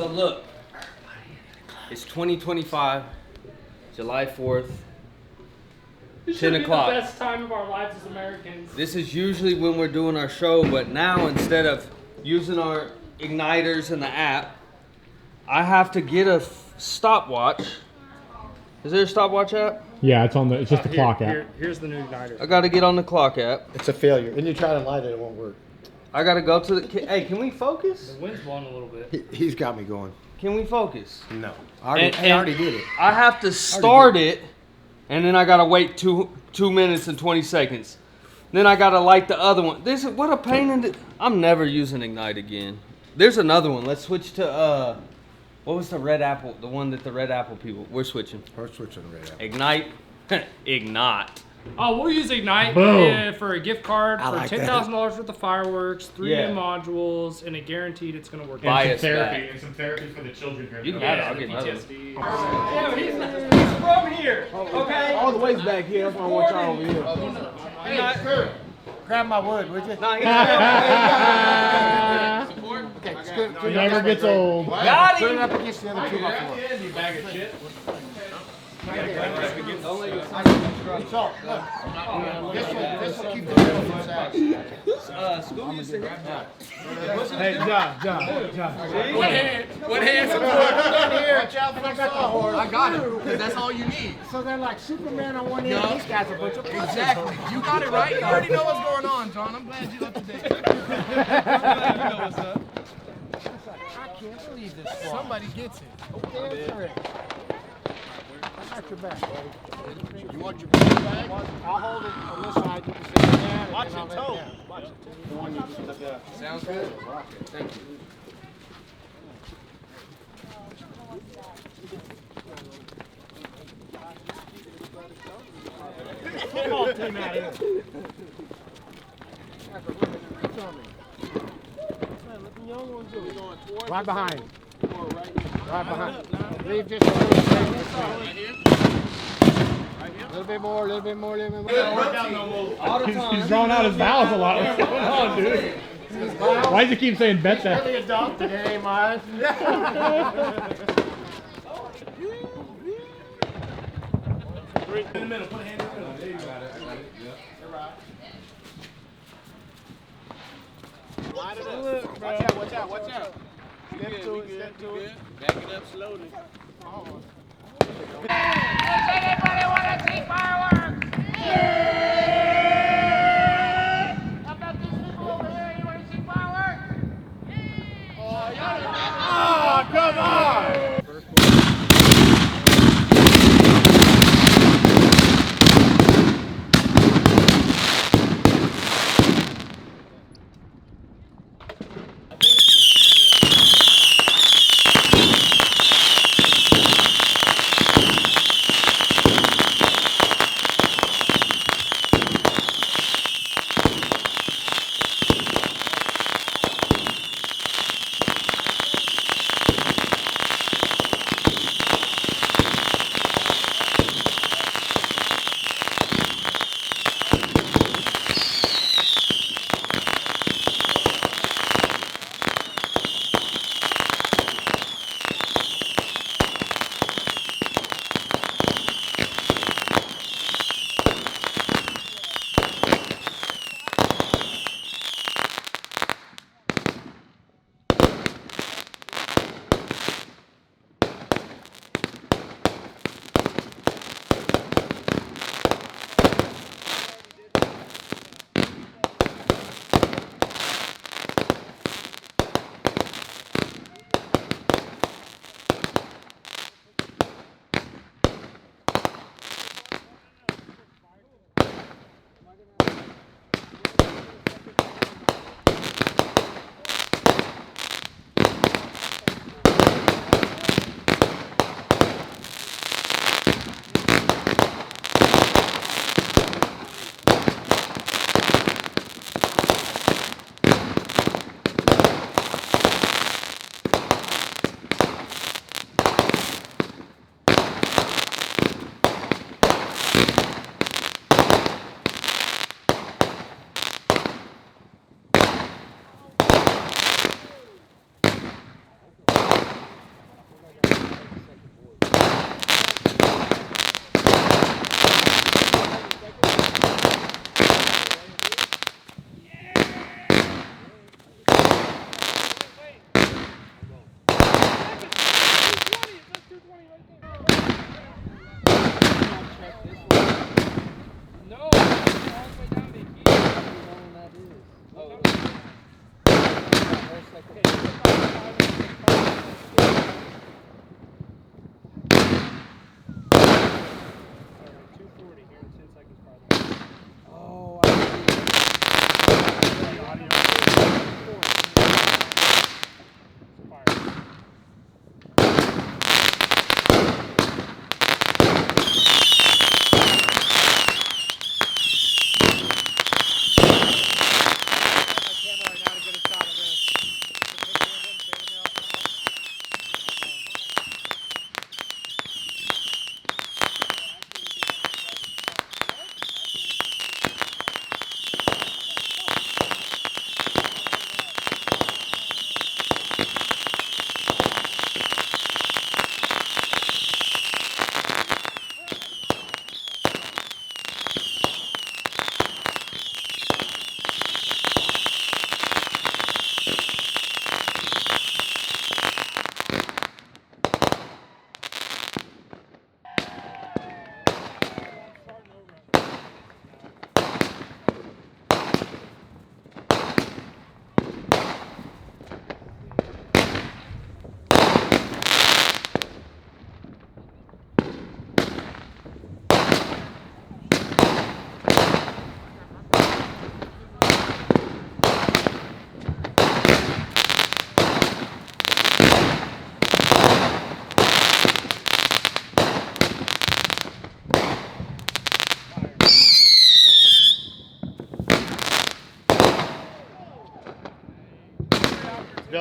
So look, it's 2025, July 4th, 10 o'clock. The best time of our lives as Americans. This is usually when we're doing our show, but now instead of using our igniters in the app, I have to get a stopwatch. Is there a stopwatch app? Yeah, it's on the. It's just the clock app. Here's the new igniter. I got to get on the clock app. It's a failure. And you try to light it, it won't work. I got to go to the. Hey, can we focus? The wind's blowing a little bit. He's got me going. Can we focus? No. I already did it. I have to start it, and then I got to wait 2 minutes and 20 seconds. Then I got to light the other one. This is what a pain in the. I'm never using Ignite again. There's another one. Let's switch to what was the Red Apple? The one that the Red Apple people. We're switching. We're switching to Red Apple. Ignite. Ignite. Oh, we'll use Ignite for a gift card for like $10,000 worth of fireworks, 3 Yeah. new modules, and it guaranteed it's going to work. Buy And us some therapy. back. And some therapy for the children here. You can Yeah, have it. I'll get another one. PTSD. Yeah, he's from here. Okay. All the ways back here. That's why I want y'all over here. Hey, Grab my wood, would you? Nah, he's Okay, scoot It never gets old. got it him. up against the other 2x4. You bag of shit. So, look. This will keep the middle from side. Scooby used to hit that. Hey, John. what hand support? Watch out for the sawhorse. I got it, because that's all you need. So they're like Superman on one end, these guys are a bunch of pussies. Exactly. You got it right. You already know what's going on, John. I'm glad you up to date. I can't believe this. Somebody gets it. Okay, that's correct. I got your back, buddy. You want your bag? I'll hold it on this side. You can sit down. Watch your toe. Watch it. The one you can sit down. Sounds good. Thank you. Football team out here. Right behind. Right behind. Leave just a little space. A little bit more, a little bit more, a little bit more. All the time. He's drawing out his vowels a lot. What's going on, dude? Why does he keep saying bet that? Really adopted, it ain't mine. In the middle. Put a hand in the middle. There you got it. Watch out, watch out, watch out. Step to it, step to it. Back it up slowly. Anybody want to see fireworks? How about these people over here? You want to see fireworks? Oh, come on!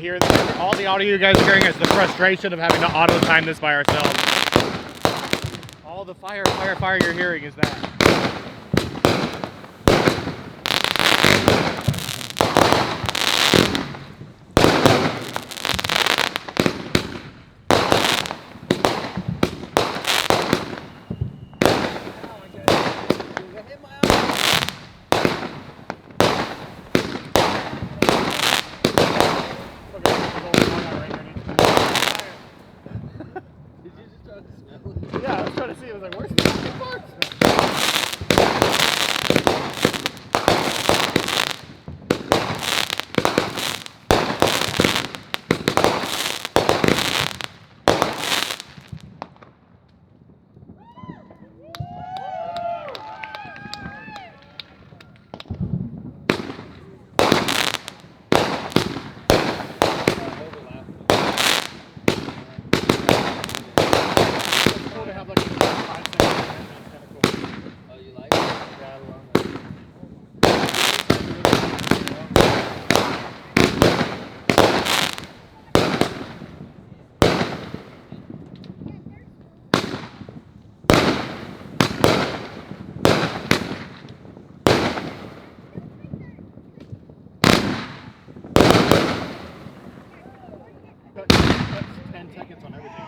hear all the audio you guys are hearing is the frustration of having to auto time this by ourselves. All the fire you're hearing is that. Yeah, I was trying to see. I was like, where's the sparks? That's 10 seconds on everything.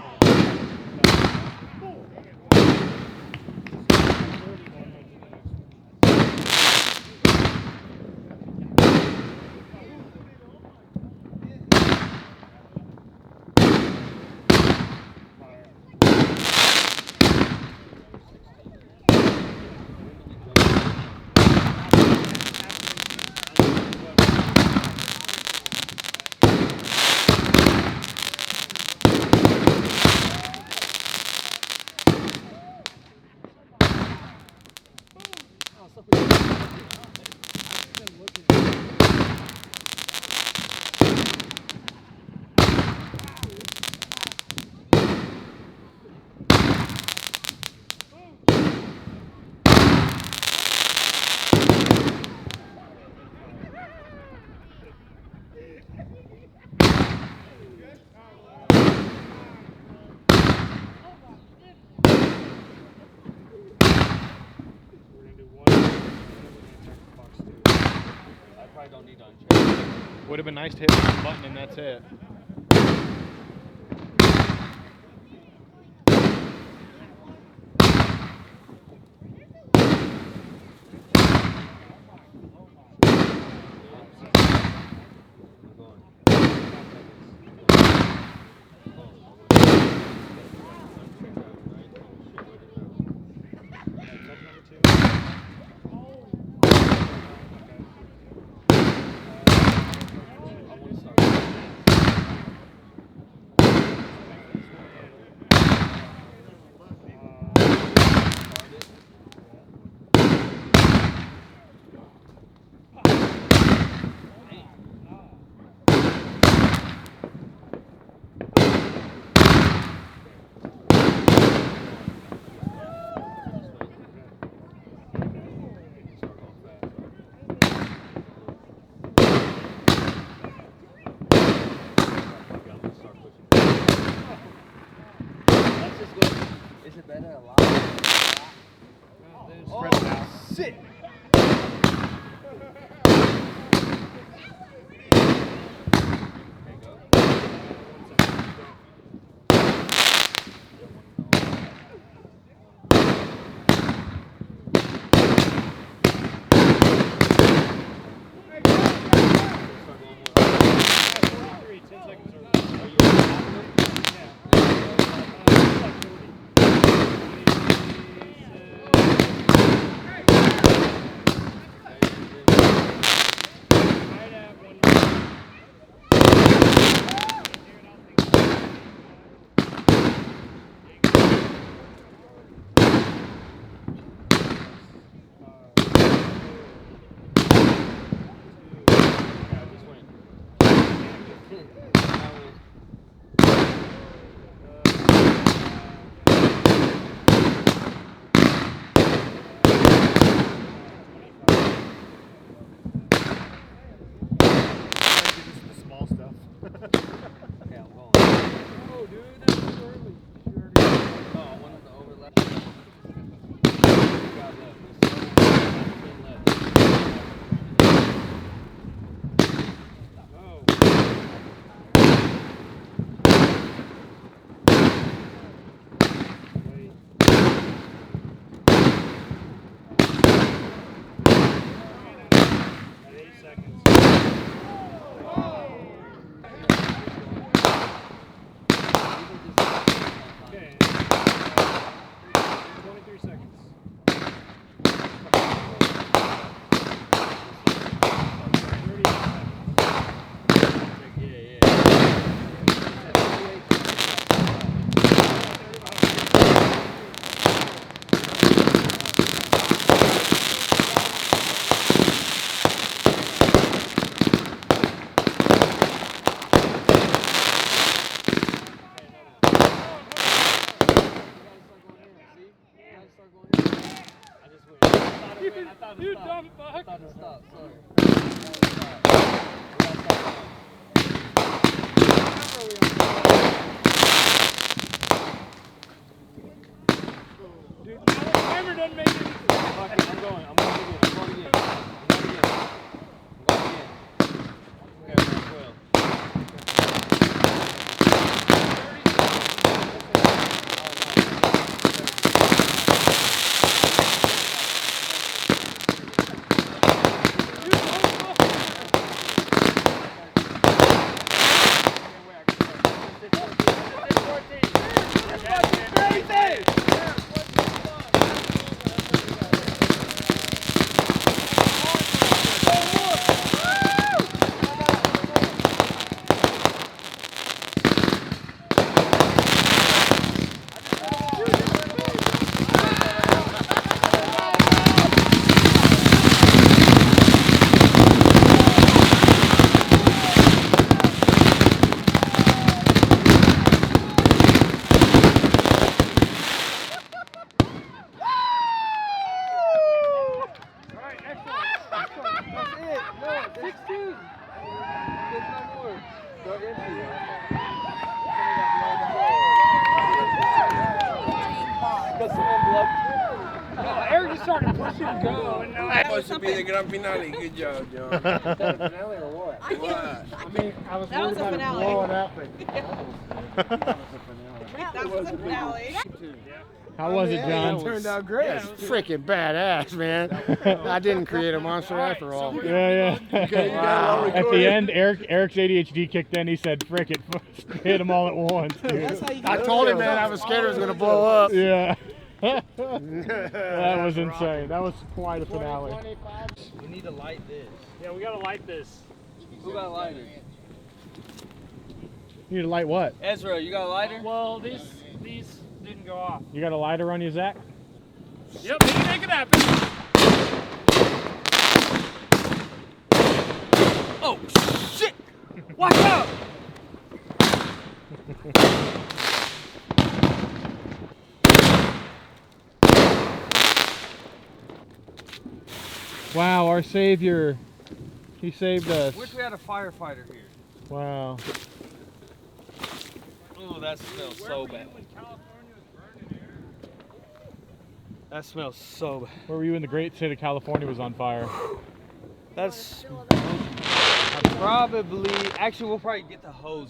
Don't need to uncheck. Would have been nice to hit one button and that's it. Is it better a lot? Oh, shit! 3 seconds. You dumb fuck! Dude, now the timer doesn't make any sense. Fuck it, I'm going again. Okay, 12. Eric just started pushing and go. And now Supposed to be the grand finale. Good job, John. Finale or what? What? I mean, I was That worried was a about it finale. blowing up, but That was a finale. How was it, John? It turned out great. it's freaking badass, man. I didn't create a monster after all. Yeah, yeah. Okay, you got it all At recorded. the end, Eric's ADHD kicked in. He said, "Frick it, hit them all at once." Dude. I told him, man, I was scared it was gonna blow up. Yeah. That was insane. That was quite a finale. We need to light this. yeah, we gotta light this. Who got a lighter? You need to light what? Ezra, you got a lighter? Well, these didn't go off. You got a lighter on you, Zach? Yep, we can make it happen. Oh, shit! Watch out! Wow, our savior. He saved us. Wish we had a firefighter here. Wow. Oh, that smells so bad. That smells so bad. Where were you when the great state of California was on fire? That's probably, actually we'll probably get the hose